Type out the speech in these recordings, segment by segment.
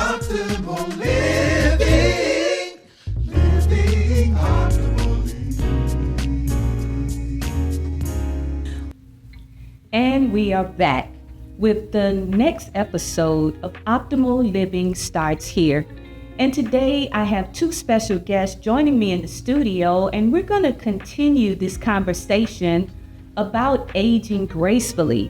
Optimal living, living optimally. And we are back with the next episode of Optimal Living Starts Here. And today I have two special guests joining me in the studio, and we're going to continue this conversation about aging gracefully.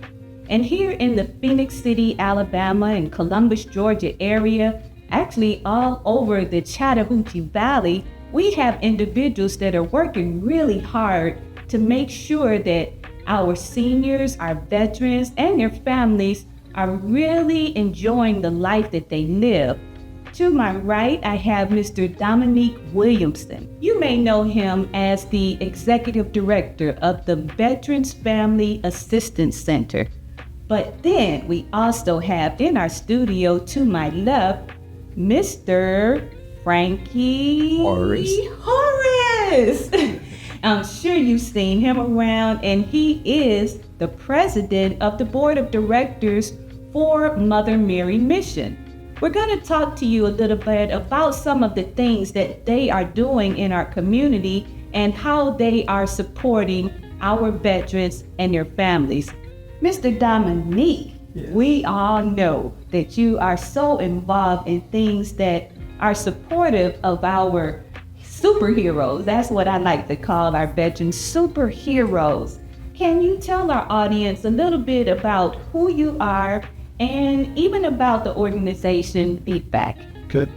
And here in the Phoenix City, Alabama, and Columbus, Georgia area, actually all over the Chattahoochee Valley, we have individuals that are working really hard to make sure that our seniors, our veterans, and their families are really enjoying the life that they live. To my right, I have Mr. Dominique Williamson. You may know him as the Executive Director of the Veterans Family Assistance Center. But then we also have in our studio to my left, Mr. Frankie Horace. I'm sure you've seen him around, and he is the president of the board of directors for Mother Mary Mission. We're going to talk to you a little bit about some of the things that they are doing in our community and how they are supporting our veterans and their families. Mr. Dominique, yes. We all know that you are so involved in things that are supportive of our superheroes. That's what I like to call our veterans, superheroes. Can you tell our audience a little bit about who you are and even about the organization Feedback? Good.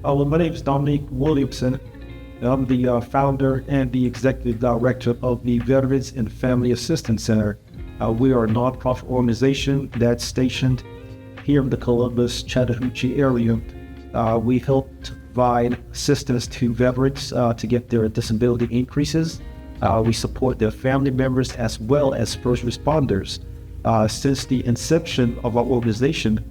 Well, my name is Dominique Williamson. I'm the founder and the executive director of the Veterans and Family Assistance Center. We are a nonprofit organization that's stationed here in the Columbus, Chattahoochee area. We help to provide assistance to veterans to get their disability increases. We support their family members as well as first responders. Since the inception of our organization,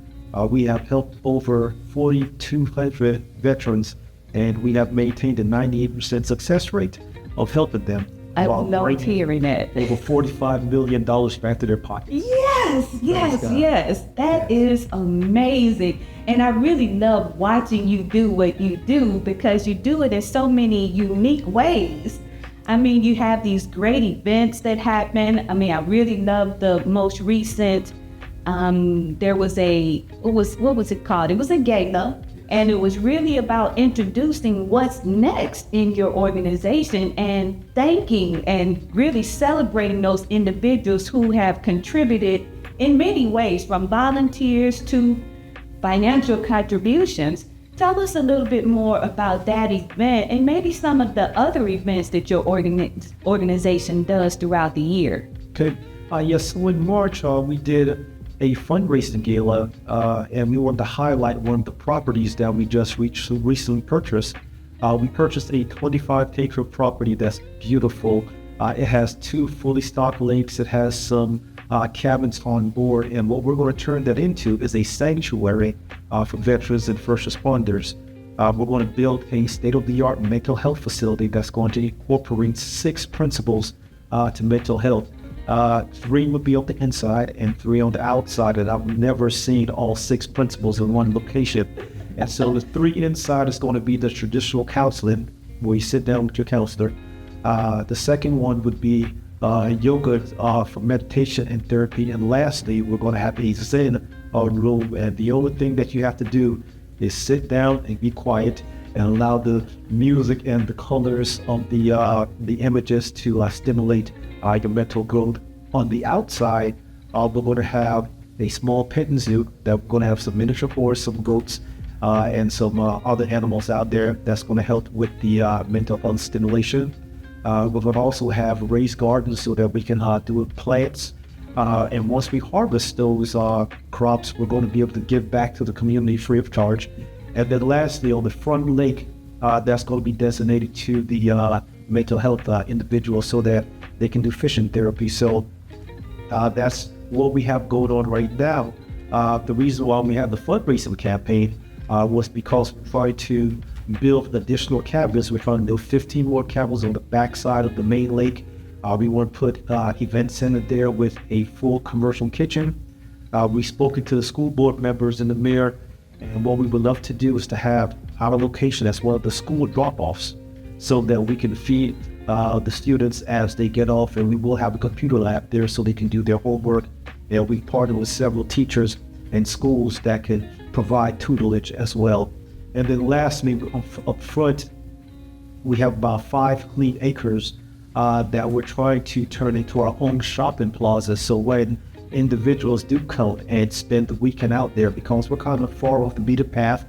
we have helped over 4,200 veterans, and we have maintained a 98% success rate of helping them. I love hearing that. Over $45 million back to their pockets. Yes. That is amazing. And I really love watching you do what you do because you do it in so many unique ways. I mean, you have these great events that happen. I mean, I really love the most recent, there was what was it called? It was a gala. And it was really about introducing what's next in your organization and thanking and really celebrating those individuals who have contributed in many ways, from volunteers to financial contributions. Tell us a little bit more about that event and maybe some of the other events that your organization does throughout the year. Okay. Yes, so in March, we did a fundraising gala, and we wanted to highlight one of the properties that we just recently purchased. We purchased a 25-acre property that's beautiful. It has 2 fully stocked lakes. It has some cabins on board, and what we're going to turn that into is a sanctuary for veterans and first responders. We're going to build a state-of-the-art mental health facility that's going to incorporate 6 principles to mental health. 3 would be on the inside and 3 on the outside, and I've never seen all 6 principles in one location. And so the 3 inside is going to be the traditional counseling, where you sit down with your counselor. The second one would be yoga for meditation and therapy. And lastly, we're going to have a Zen room, and the only thing that you have to do is sit down and be quiet and allow the music and the colors of the images to stimulate your mental growth. On the outside, we're going to have a small petting zoo that we're going to have some miniature horses, some goats, and some other animals out there that's going to help with the mental health stimulation. We're going to also have raised gardens so that we can do plants. And once we harvest those crops, we're going to be able to give back to the community free of charge. And then lastly, on the front lake, that's going to be designated to the mental health individuals so that they can do fishing therapy. So that's what we have going on right now. The reason why we have the fundraising campaign was because we tried to build additional cabins. We're trying to build 15 more cabins on the backside of the main lake. We want to put event center there with a full commercial kitchen. We've spoken to the school board members and the mayor, And what we would love to do is to have our location as one of the school drop-offs so that we can feed the students as they get off, and we will have a computer lab there so they can do their homework. And we partner with several teachers and schools that can provide tutelage as well. And then lastly, up front, we have about 5 clean acres that we're trying to turn into our own shopping plaza. So when individuals do come and spend the weekend out there, because we're kind of far off the beaten path,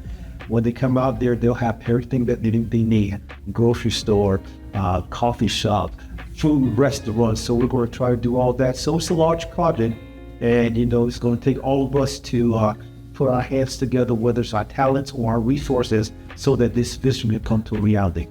when they come out there, they'll have everything that they need: grocery store, coffee shop, food, restaurants. So we're going to try to do all that. So it's a large project, and it's going to take all of us to put our hands together, whether it's our talents or our resources, so that this vision can come to reality.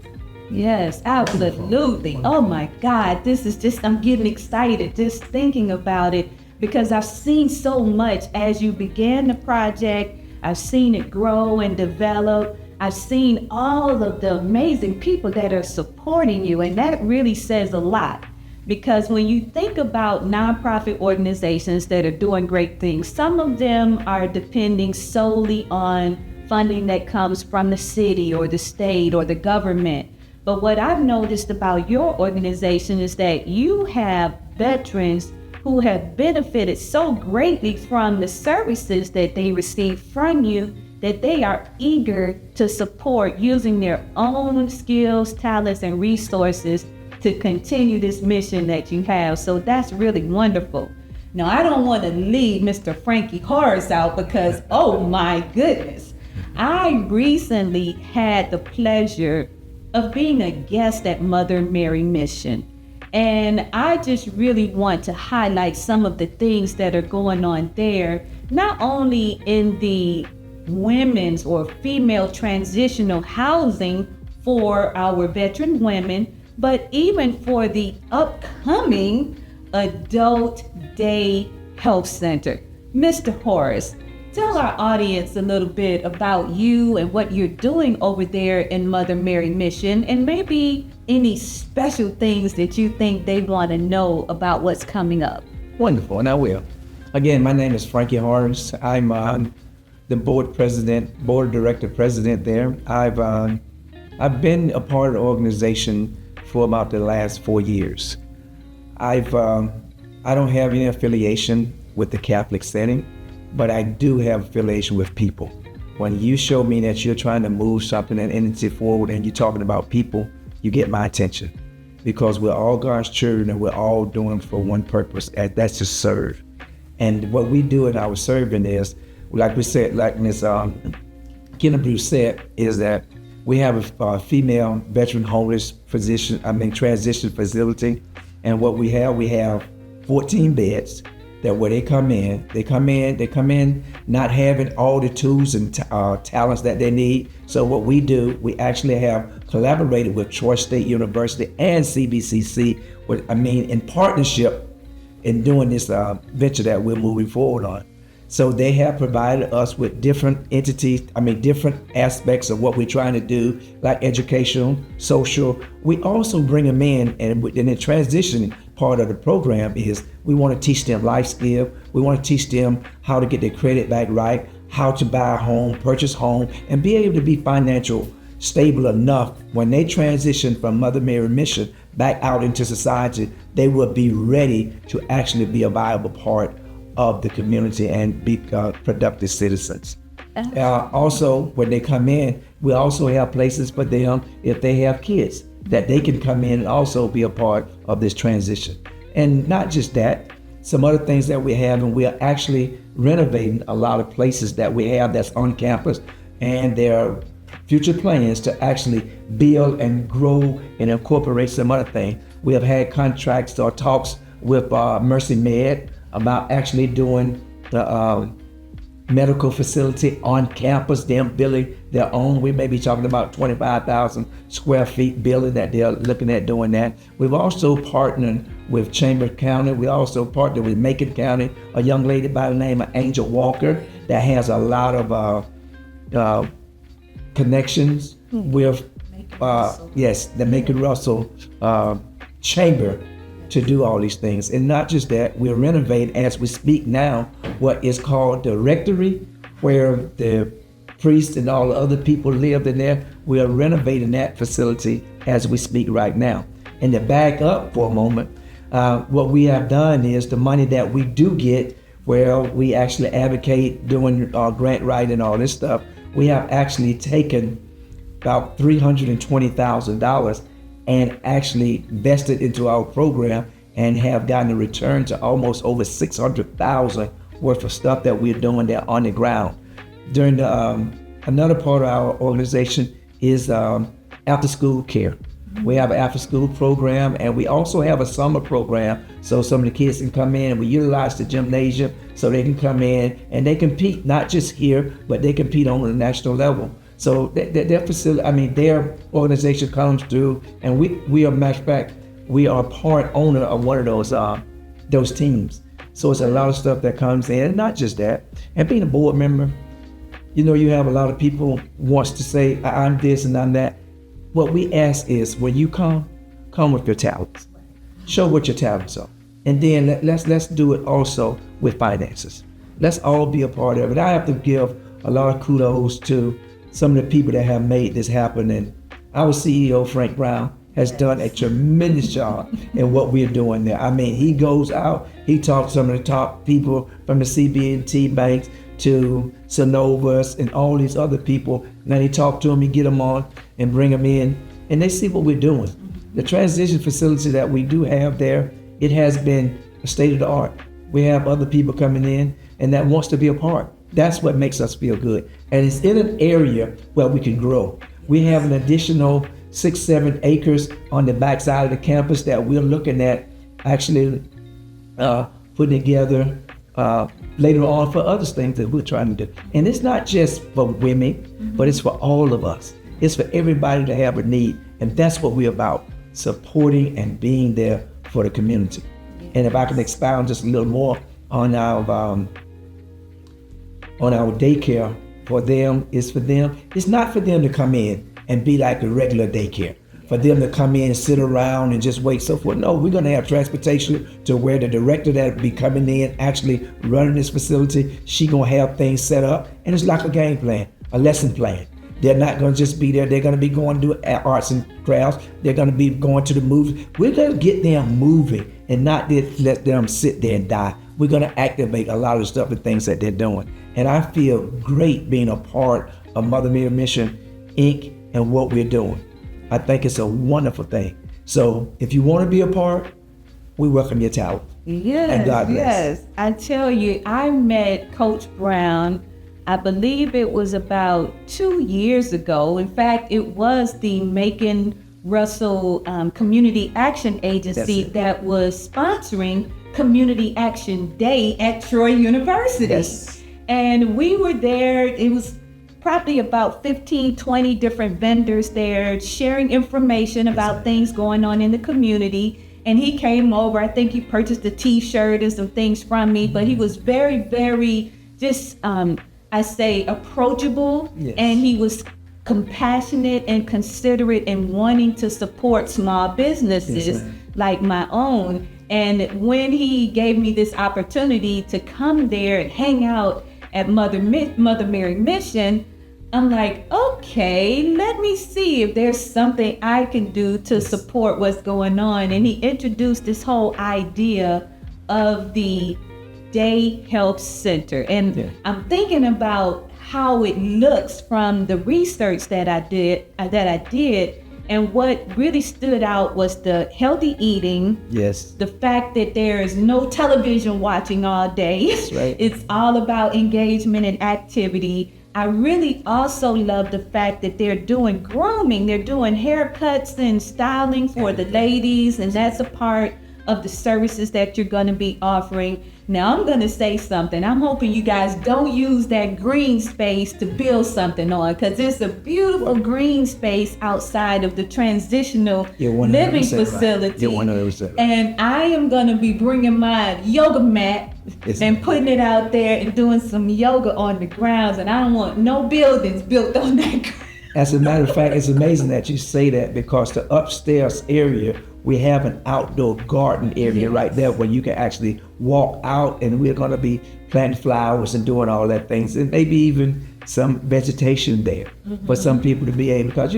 Yes, absolutely. Oh my God, I'm getting excited just thinking about it, because I've seen so much as you began the project. I've seen it grow and develop. I've seen all of the amazing people that are supporting you, and that really says a lot. Because when you think about nonprofit organizations that are doing great things, some of them are depending solely on funding that comes from the city or the state or the government. But what I've noticed about your organization is that you have veterans who have benefited so greatly from the services that they receive from you that they are eager to support using their own skills, talents, and resources to continue this mission that you have. So that's really wonderful. Now, I don't want to leave Mr. Frankie Horace out because, oh my goodness, I recently had the pleasure of being a guest at Mother Mary Mission. And I just really want to highlight some of the things that are going on there, not only in the women's or female transitional housing for our veteran women, but even for the upcoming Adult Day Health Center. Mr. Horace, tell our audience a little bit about you and what you're doing over there in Mother Mary Mission, and maybe any special things that you think they want to know about what's coming up. Wonderful, and I will. Again, my name is Frankie Horace. I'm the board director president there. I've been a part of the organization for about the last 4 years. I don't have any affiliation with the Catholic setting, but I do have affiliation with people. When you show me that you're trying to move something and entity forward and you're talking about people, you get my attention, because we're all God's children and we're all doing for one purpose, and that's to serve. And what we do in our serving is, like we said, like Ms. Kennebrew said, is that we have a female veteran homeless transition facility. And what we have 14 beds that where they come in not having all the tools and talents that they need. So what we do, we actually have collaborated with Troy State University and CBCC in partnership in doing this venture that we're moving forward on. So they have provided us with different different aspects of what we're trying to do, like educational, social. We also bring them in, and the transition part of the program is we want to teach them life skills. We want to teach them how to get their credit back right, how to buy a home, purchase home, and be able to be financial stable enough when they transition from Mother Mary Mission back out into society, they will be ready to actually be a viable part of the community and be productive citizens. Also, when they come in, we also have places for them, if they have kids, that they can come in and also be a part of this transition. And not just that, some other things that we have, and we are actually renovating a lot of places that we have that's on campus, and there are future plans to actually build and grow and incorporate some other things. We have had contracts or talks with Mercy Med about actually doing the medical facility on campus, them building their own. We may be talking about 25,000 square feet building that they're looking at doing that. We've also partnered with Chambers County. We also partnered with Macon County, a young lady by the name of Angel Walker that has a lot of connections with, the Macon Russell Chamber to do all these things. And not just that, we're renovating as we speak now what is called the rectory, where the priests and all the other people lived in there. We are renovating that facility as we speak right now. And to back up for a moment, what we have done is the money that we do get, where we actually advocate doing grant writing and all this stuff, we have actually taken about $320,000 and actually invested into our program and have gotten a return to almost over $600,000 worth of stuff that we're doing there on the ground. During the another part of our organization is after school care. We have an after school program, and we also have a summer program, so some of the kids can come in and we utilize the gymnasium so they can come in and they compete, not just here, but they compete on the national level. So their facility, their organization comes through, and we are, matter of fact, we are part owner of one of those teams. So it's a lot of stuff that comes in, and not just that. And being a board member, you have a lot of people wants to say, I'm this and I'm that. What we ask is, when you come with your talents. Show what your talents are. And then let's do it also with finances. Let's all be a part of it. I have to give a lot of kudos to some of the people that have made this happen. And our CEO, Frank Brown, has done a tremendous job in what we're doing there. He goes out, he talks to some of the top people from the CB&T banks to Synovus and all these other people. Now he talk to them, he get them on and bring them in, and they see what we're doing. The transition facility that we do have there, it has been a state of the art. We have other people coming in and that wants to be a part. That's what makes us feel good. And it's in an area where we can grow. We have an additional 6-7 acres on the backside of the campus that we're looking at actually putting together later on for other things that we're trying to do. And it's not just for women, but it's for all of us. It's for everybody to have a need. And that's what we're about, supporting and being there for the community. And if I can expound just a little more on our daycare, for them, it's not for them to come in and be like a regular daycare. For them to come in and sit around and just wait, so forth. No, we're gonna have transportation to where the director that will be coming in, actually running this facility, she gonna have things set up, and it's like a game plan, a lesson plan. They're not gonna just be there, they're gonna be going to do arts and crafts, they're gonna be going to the movies. We're gonna get them moving and not just let them sit there and die. We're gonna activate a lot of stuff and things that they're doing. And I feel great being a part of Mother Mary Mission, Inc. and what we're doing. I think it's a wonderful thing. So if you want to be a part, we welcome your talent. Yes, and God bless. Yes. I tell you, I met Coach Brown, I believe it was about 2 years ago. In fact, it was the Macon Russell Community Action Agency that was sponsoring Community Action Day at Troy University. Yes. And we were there. It was probably about 15, 20 different vendors there sharing information about things going on in the community. And he came over, I think he purchased a t-shirt and some things from me, but he was very, very just, approachable. Yes. And he was compassionate and considerate and wanting to support small businesses like my own. And when he gave me this opportunity to come there and hang out at Mother Mary Mission, I'm like, okay, let me see if there's something I can do to support what's going on. And he introduced this whole idea of the Day Health Center. And I'm thinking about how it looks from the research that I did. And what really stood out was the healthy eating. Yes. The fact that there is no television watching all day. That's right. It's all about engagement and activity. I really also love the fact that they're doing grooming. They're doing haircuts and styling for the ladies, and that's a part of the services that you're going to be offering. Now, I'm going to say something. I'm hoping you guys don't use that green space to build something on, because it's a beautiful green space outside of the transitional living facility. Right. 100%. And I am going to be bringing my yoga mat and putting it out there and doing some yoga on the grounds. And I don't want no buildings built on that ground. As a matter of fact, it's amazing that you say that, because the upstairs area, we have an outdoor garden area right there where you can actually walk out, and we're going to be planting flowers and doing all that things, and maybe even some vegetation there for some people to be able, because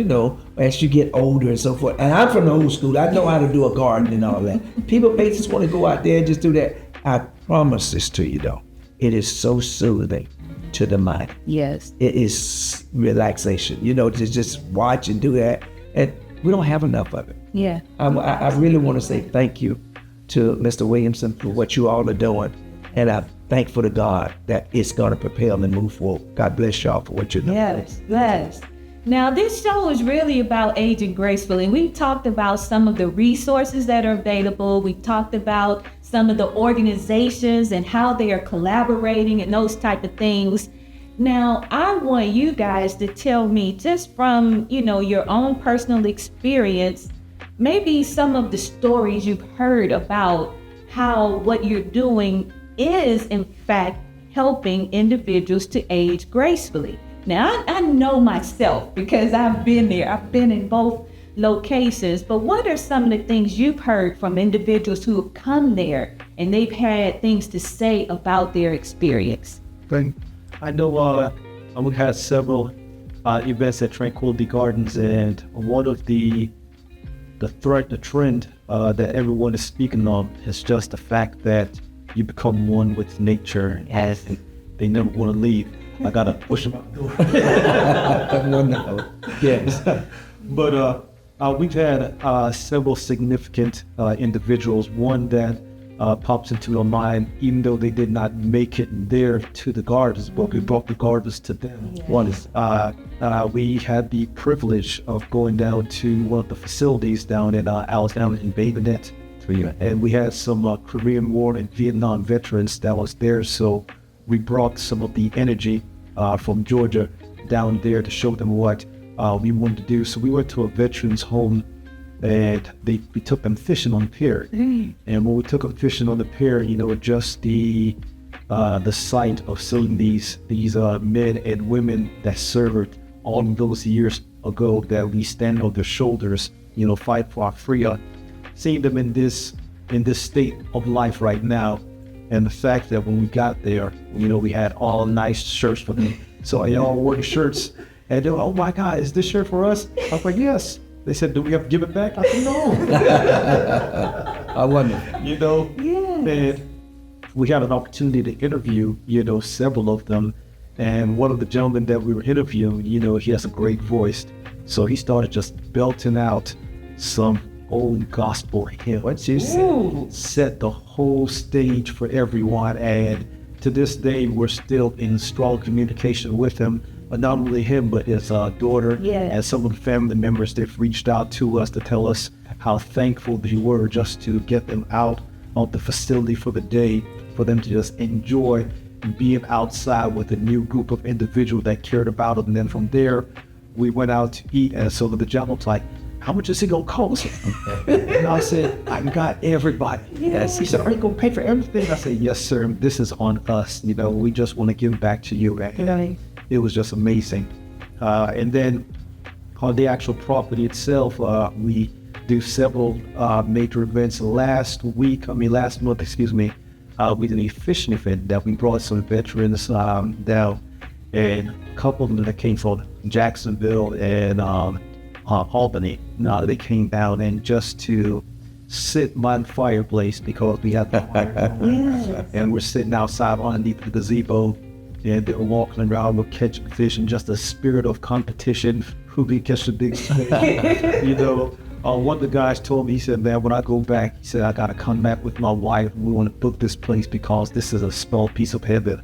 as you get older and so forth, and I'm from the old school, I know how to do a garden and all that. People may just want to go out there and just do that. I promise this to you though, it is so soothing to the mind. Yes. It is relaxation, to just watch and do that, and we don't have enough of it. Yeah. I really want to say thank you to Mr. Williamson for what you all are doing, and I'm thankful to God that it's going to propel and move forward. God bless y'all for what you're doing. Yes. Now, this show is really about aging gracefully. We've talked about some of the resources that are available. We've talked about some of the organizations and how they are collaborating and those type of things. Now, I want you guys to tell me, just from, your own personal experience, maybe some of the stories you've heard about how what you're doing is, in fact, helping individuals to age gracefully. Now, I know myself because I've been there. I've been in both locations. But what are some of the things you've heard from individuals who have come there and they've had things to say about their experience? I know we had several events at Tranquility Gardens, and one of the trend that everyone is speaking of is just the fact that you become one with nature, and they never want to leave. I gotta push them out the door. No. Yes. But we've had several significant individuals. One that pops into our mind, even though they did not make it there to the gardens, but we brought the gardens to them. Yeah. One is we had the privilege of going down to one of the facilities down in Alabama in Bay Minette, and we had some Korean War and Vietnam veterans that was there. So we brought some of the energy from Georgia down there to show them what we wanted to do. So we went to a veterans home, and we took them fishing on the pier. And when we took them fishing on the pier, just the sight of seeing these men and women that served all of those years ago, that we stand on their shoulders, fight for our freedom. Seeing them in this state of life right now, and the fact that when we got there, we had all nice shirts for them. So I all wore the shirts, and they were, "Oh my God, is this shirt for us?" I was like, "Yes." They said, "Do we have to give it back?" I said, "No." I wonder. Yes. And we had an opportunity to interview, several of them. And one of the gentlemen that we were interviewing, he has a great voice. So he started just belting out some old gospel hymn. What you said? Set the whole stage for everyone. And to this day, we're still in strong communication with him. But not only him, but his daughter and some of the family members. They've reached out to us to tell us how thankful they were just to get them out of the facility for the day, for them to just enjoy being outside with a new group of individuals that cared about them. And then from there, we went out to eat. And so the gentleman was like, "How much is it gonna cost?" And I said, "I got everybody." Yes. He said, "Are you gonna pay for everything?" I said, "Yes, sir. This is on us. We just want to give back to you." And it was just amazing. And then on the actual property itself, we do several major events. Last month, we did a fishing event that we brought some veterans down, and a couple of them that came from Jacksonville and Albany. They came down and just to sit by the fireplace, because we had the fire. And we're sitting outside underneath the gazebo, and they're walking around with catching fish, and just a spirit of competition, who can catch the biggest fish. One of the guys told me, he said, "Man, when I go back," he said, "I gotta come back with my wife. We want to book this place because this is a small piece of heaven."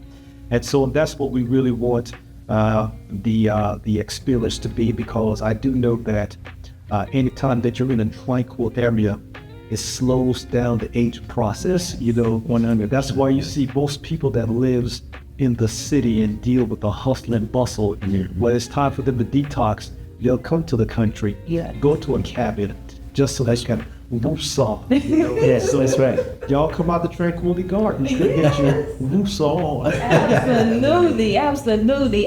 And so that's what we really want the experience to be, because I do know that anytime that you're in a tranquil area, it slows down the aging process. 100. That's why you see most people that lives in the city and deal with the hustle and bustle. When it's time for them to detox, they'll come to the country, go to a cabin, just so they can woosah. Yes, that's right. Y'all come out the Tranquility Gardens, they get you woosah on. Absolutely.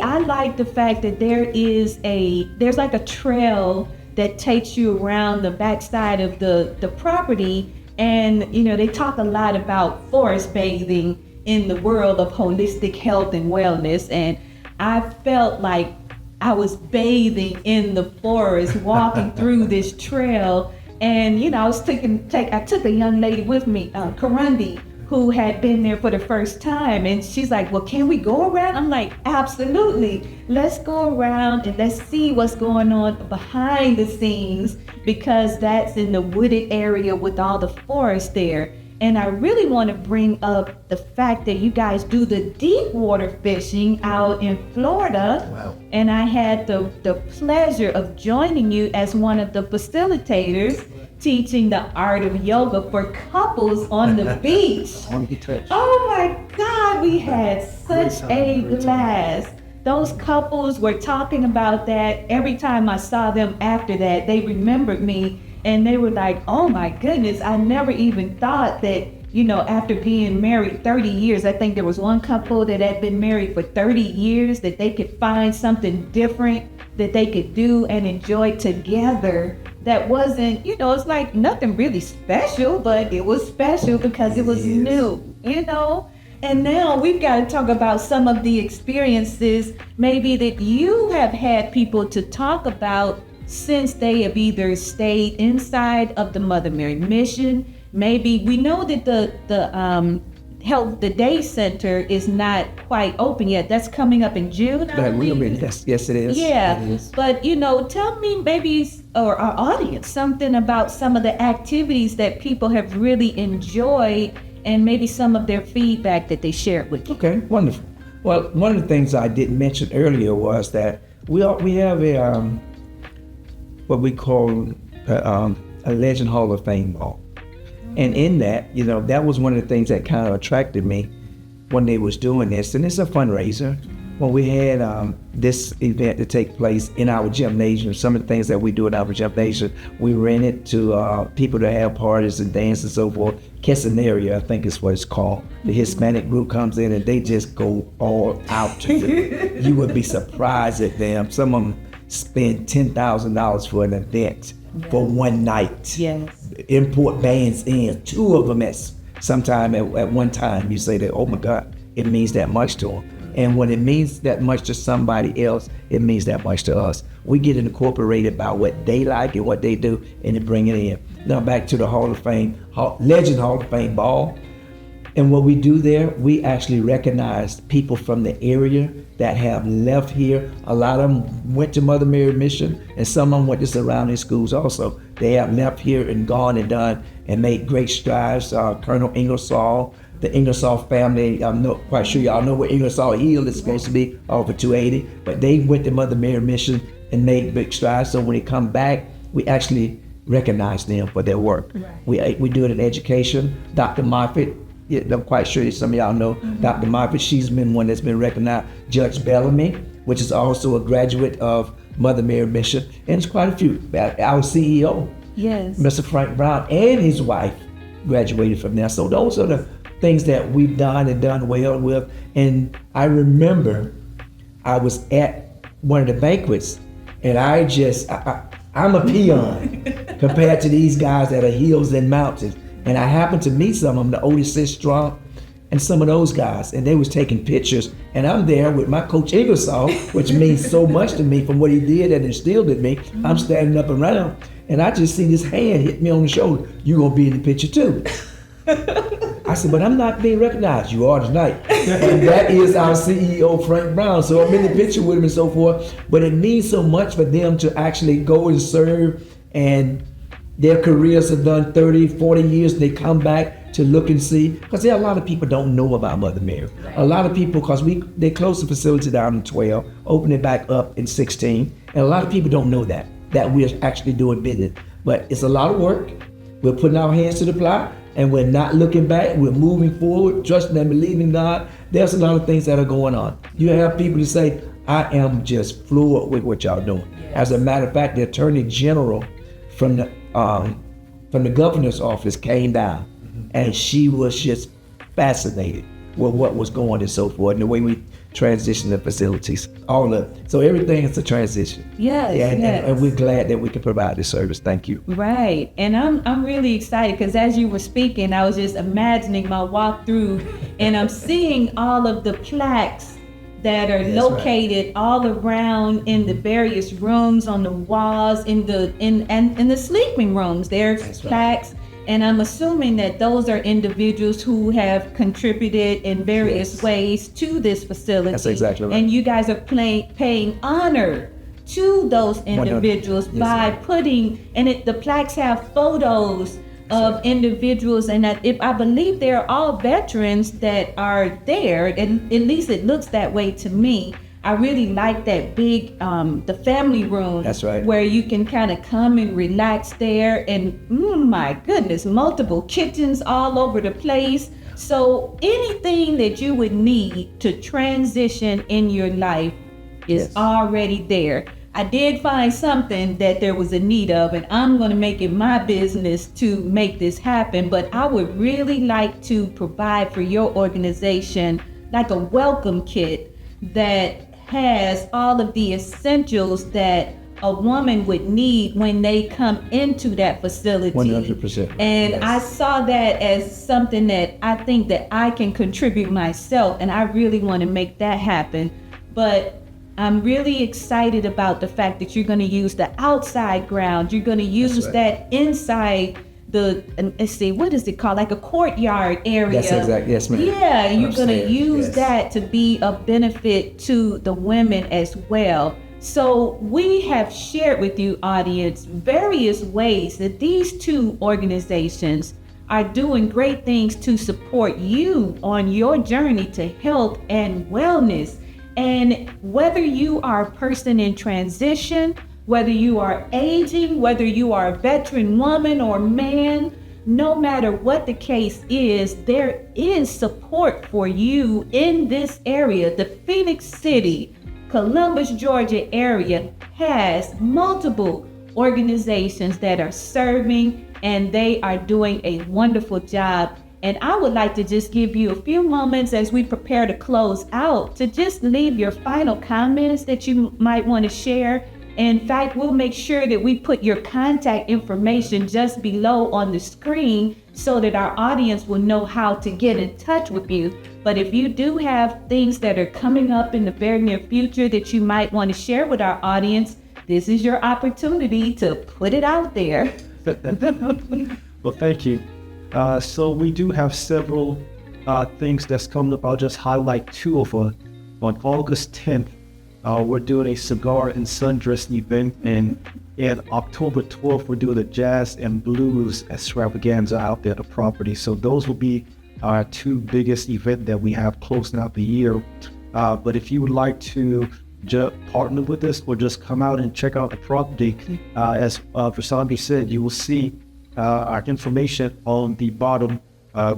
I like the fact that there's like a trail that takes you around the backside of the property, and they talk a lot about forest bathing in the world of holistic health and wellness. And I felt like I was bathing in the forest, walking through this trail. And, I took a young lady with me, Karundi, who had been there for the first time. And she's like, well, can we go around? I'm like, absolutely. Let's go around and let's see what's going on behind the scenes, because that's in the wooded area with all the forest there. And I really want to bring up the fact that you guys do the deep water fishing out in Florida. Wow. And I had the pleasure of joining you as one of the facilitators, teaching the art of yoga for couples on the beach. Oh my God, we had such a blast. Those couples were talking about that. Every time I saw them after that, they remembered me. And they were like, oh my goodness, I never even thought that, after being married 30 years, I think there was one couple that had been married for 30 years, that they could find something different that they could do and enjoy together. That wasn't, it's like nothing really special, but it was special because it was new, And now we've got to talk about some of the experiences maybe that you have had people to talk about since they have either stayed inside of the Mother Mary mission. Maybe we know that the day center is not quite open yet. That's coming up in June. Yes, it is. Yeah, it is. But tell me maybe, or our audience, something about some of the activities that people have really enjoyed, and maybe some of their feedback that they shared with you. Okay, wonderful. Well, one of the things I didn't mention earlier was that we have a what we call a Legend Hall of Fame ball. And in that, that was one of the things that kind of attracted me when they was doing this. And it's a fundraiser. When we had this event to take place in our gymnasium, some of the things that we do in our gymnasium, we rent it to people to have parties and dance and so forth. Quesoneria, I think is what it's called. The Hispanic group comes in and they just go all out. You would be surprised at them. Some of them spend $10,000 for an event for one night. Yes. Import bands in, 2 of them at one time. You say that, oh my God, it means that much to them. And when it means that much to somebody else, it means that much to us. We get incorporated by what they like and what they do, and they bring it in. Now back to the Hall of Fame, Legend Hall of Fame ball. And what we do there, we actually recognize people from the area that have left here. A lot of them went to Mother Mary Mission, and some of them went to surrounding schools also. They have left here and gone and done and made great strides. Colonel Ingersoll, the Ingersoll family, I'm not quite sure y'all know where Ingersoll Hill is supposed to be, over 280, but they went to Mother Mary Mission and made big strides. So when they come back, we actually recognize them for their work. Right. We do it in education. Dr. Moffitt, I'm quite sure some of y'all know Dr. Moffitt. She's been one that's been recognized. Judge Bellamy, which is also a graduate of Mother Mary Mission, and it's quite a few. Our CEO, yes, Mr. Frank Brown, and his wife graduated from there. So those are the things that we've done and done well with. And I remember I was at one of the banquets, and I'm a peon compared to these guys that are hills and mountains. And I happened to meet some of them, the Otis Sistrunk and some of those guys, and they was taking pictures. And I'm there with my coach Ingersoll, which means so much to me from what he did and instilled in me. I'm standing up around, and I just see this hand hit me on the shoulder. You gonna be in the picture too. I said, but I'm not being recognized. You are tonight. And that is our CEO, Frank Brown. So I'm in the picture with him and so forth. But it means so much for them to actually go and serve, and their careers have done 30, 40 years, and they come back to look and see. Because there are a lot of people don't know about Mother Mary. Right. A lot of people, because they closed the facility down in 12, opened it back up in 16. And a lot of people don't know that we're actually doing business. But it's a lot of work. We're putting our hands to the plow, and we're not looking back. We're moving forward, trusting and believing God. There's a lot of things that are going on. You have people who say, I am just floored with what y'all doing. Yes. As a matter of fact, the Attorney General from the governor's office came down, and she was just fascinated with what was going and so forth, and the way we transition the facilities, so everything is a transition. Yes, yes. And we're glad that we can provide this service. Thank you. Right, and I'm really excited because as you were speaking, I was just imagining my walk through, and I'm seeing all of the plaques that are located all around in the various rooms, on the walls, in the sleeping rooms. There's plaques. And I'm assuming that those are individuals who have contributed in various ways to this facility. That's exactly right. And you guys are paying honor to those individuals by putting, and the plaques have photos of individuals, and I believe they're all veterans that are there, and at least it looks that way to me. I really like that big, the family room. That's right. Where you can kind of come and relax there, and my goodness, multiple kitchens all over the place. So anything that you would need to transition in your life is already there. I did find something that there was a need of, and I'm going to make it my business to make this happen. But I would really like to provide for your organization like a welcome kit that has all of the essentials that a woman would need when they come into that facility. 100%. And I saw that as something that I think that I can contribute myself, and I really want to make that happen. But I'm really excited about the fact that you're going to use the outside ground. You're going to use that inside let's see, what is it called? Like a courtyard area. That's exactly, yes, ma'am. Yeah, you're going to use that to be of benefit to the women as well. So we have shared with you, audience, various ways that these two organizations are doing great things to support you on your journey to health and wellness. And whether you are a person in transition, whether you are aging, whether you are a veteran woman or man, no matter what the case is, there is support for you in this area. The Phoenix City, Columbus, Georgia area has multiple organizations that are serving, and they are doing a wonderful job. And I would like to just give you a few moments as we prepare to close out to just leave your final comments that you might want to share. In fact, we'll make sure that we put your contact information just below on the screen so that our audience will know how to get in touch with you. But if you do have things that are coming up in the very near future that you might want to share with our audience, this is your opportunity to put it out there. Well, thank you. So we do have several things that's coming up. I'll just highlight two of them. On August 10th, we're doing a cigar and sundress event, and October 12th, we're doing a jazz and blues extravaganza out there at the property. So those will be our two biggest events that we have closing out the year. But if you would like to partner with us or just come out and check out the property, as Prasanthi said, you will see our information on the bottom.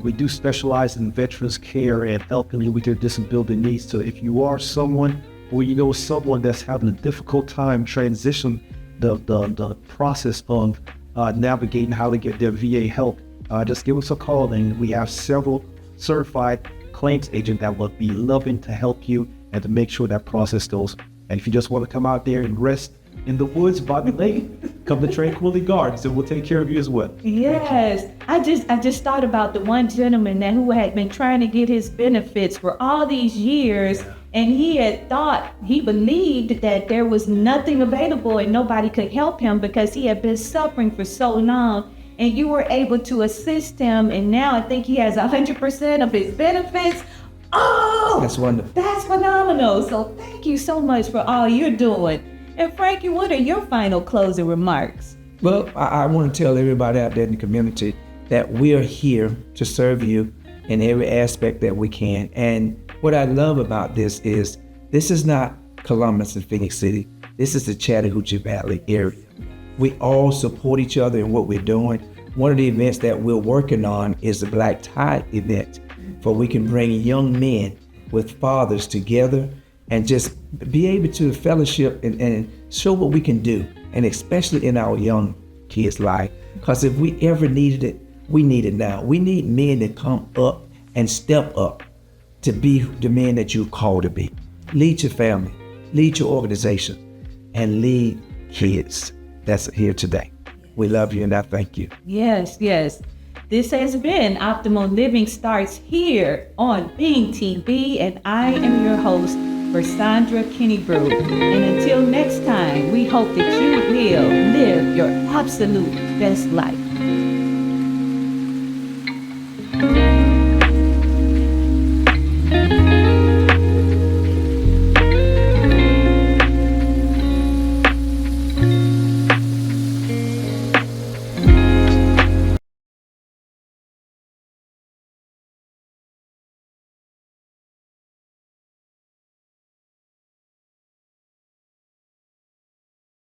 We do specialize in veterans care and helping you with your disability needs. So if you are someone or you know someone that's having a difficult time transition the process of navigating how to get their VA help, just give us a call, and we have several certified claims agents that will be loving to help you and to make sure that process goes. And if you just want to come out there and rest in the woods by the lake, come to Gracefully Gardens, and we'll take care of you as well. Yes, I just thought about the one gentleman who had been trying to get his benefits for all these years, and he believed that there was nothing available and nobody could help him because he had been suffering for so long, and you were able to assist him, and now I think he has 100% of his benefits. Oh, that's wonderful. That's phenomenal. So thank you so much for all you're doing. And Frankie, what are your final closing remarks? Well, I want to tell everybody out there in the community that we are here to serve you in every aspect that we can. And what I love about this is not Columbus and Phoenix City. This is the Chattahoochee Valley area. We all support each other in what we're doing. One of the events that we're working on is the Black Tide event, for we can bring young men with fathers together and just be able to fellowship and show what we can do, and especially in our young kids' life. Because if we ever needed it, we need it now. We need men to come up and step up to be the men that you're called to be. Lead your family, lead your organization, and lead kids that's here today. We love you, and I thank you. Yes. This has been Optimal Living Starts Here on Bing TV, and I am your host, for Sandra Kennebrew. And until next time, we hope that you will live your absolute best life.